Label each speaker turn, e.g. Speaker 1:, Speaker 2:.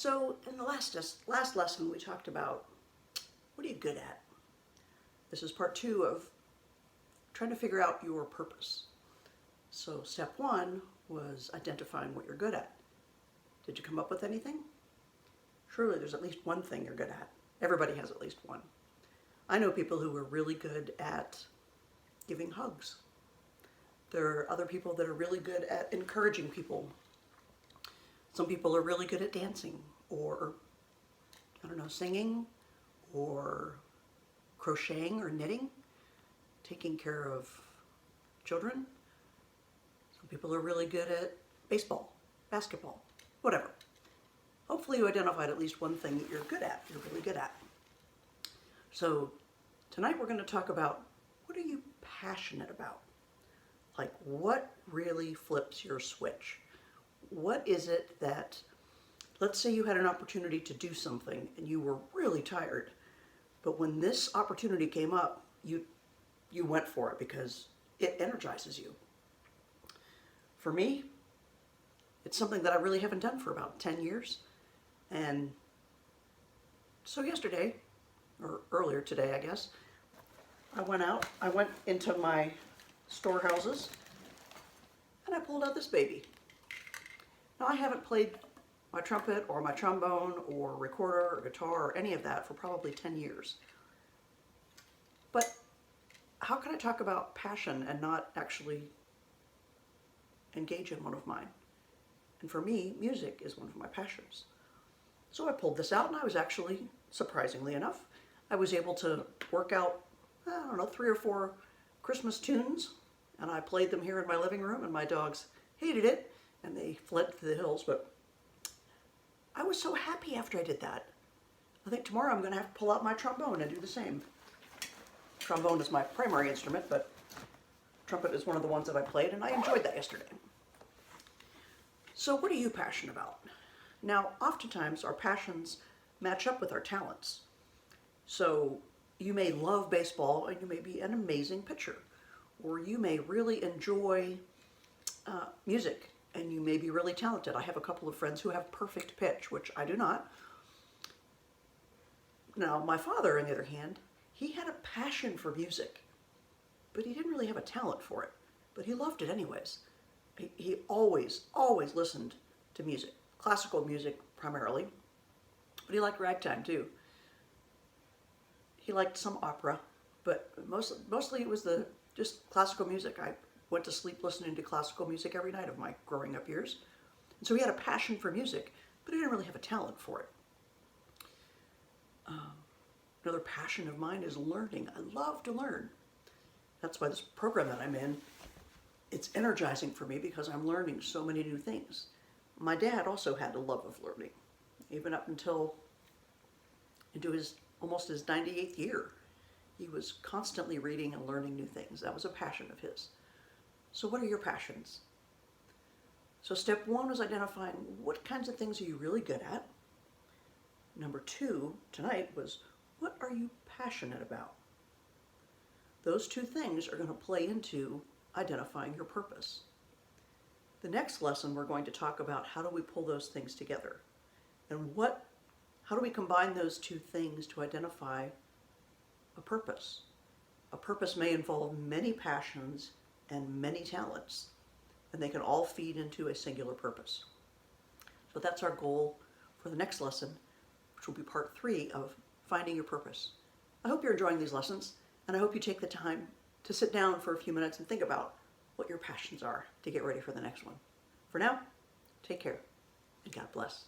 Speaker 1: So in the last lesson, we talked about what are you good at? This is part 2 of trying to figure out your purpose. So step 1 was identifying what you're good at. Did you come up with anything? Surely there's at least one thing you're good at. Everybody has at least one. I know people who are really good at giving hugs. There are other people that are really good at encouraging people. Some people are really good at dancing or, I don't know, singing or crocheting or knitting, taking care of children. Some people are really good at baseball, basketball, whatever. Hopefully you identified at least one thing that you're good at, you're really good at. So tonight we're going to talk about what are you passionate about? Like what really flips your switch? What is it that, let's say you had an opportunity to do something and you were really tired, but when this opportunity came up, you went for it because it energizes you. For me, it's something that I really haven't done for about 10 years. And so yesterday, or earlier today, I guess, I went into my storehouses and I pulled out this baby. Now, I haven't played my trumpet or my trombone or recorder or guitar or any of that for probably 10 years. But how can I talk about passion and not actually engage in one of mine? And for me, music is one of my passions. So I pulled this out and I was actually, surprisingly enough, I was able to work out, I don't know, 3 or 4 Christmas tunes, and I played them here in my living room, and my dogs hated it and they fled to the hills, but I was so happy after I did that. I think tomorrow I'm going to have to pull out my trombone and do the same. Trombone is my primary instrument, but trumpet is one of the ones that I played, and I enjoyed that yesterday. So what are you passionate about? Now, oftentimes our passions match up with our talents. So you may love baseball and you may be an amazing pitcher, or you may really enjoy music and you may be really talented. I have a couple of friends who have perfect pitch, which I do not. Now, my father, on the other hand, he had a passion for music, but he didn't really have a talent for it, but he loved it anyways. He always listened to music, classical music primarily, but he liked ragtime too. He liked some opera, but mostly it was just classical music. I went to sleep listening to classical music every night of my growing up years. And so he had a passion for music, but he didn't really have a talent for it. Another passion of mine is learning. I love to learn. That's why this program that I'm in, it's energizing for me because I'm learning so many new things. My dad also had a love of learning, even up until into almost his 98th year. He was constantly reading and learning new things. That was a passion of his. So what are your passions? So step 1 was identifying what kinds of things are you really good at. Number 2 tonight was what are you passionate about? Those 2 things are going to play into identifying your purpose. The next lesson we're going to talk about how do we pull those things together and how do we combine those 2 things to identify a purpose. A purpose may involve many passions and many talents, and they can all feed into a singular purpose. So that's our goal for the next lesson, which will be part 3 of finding your purpose. I hope you're enjoying these lessons, and I hope you take the time to sit down for a few minutes and think about what your passions are to get ready for the next one. For now, take care, and God bless.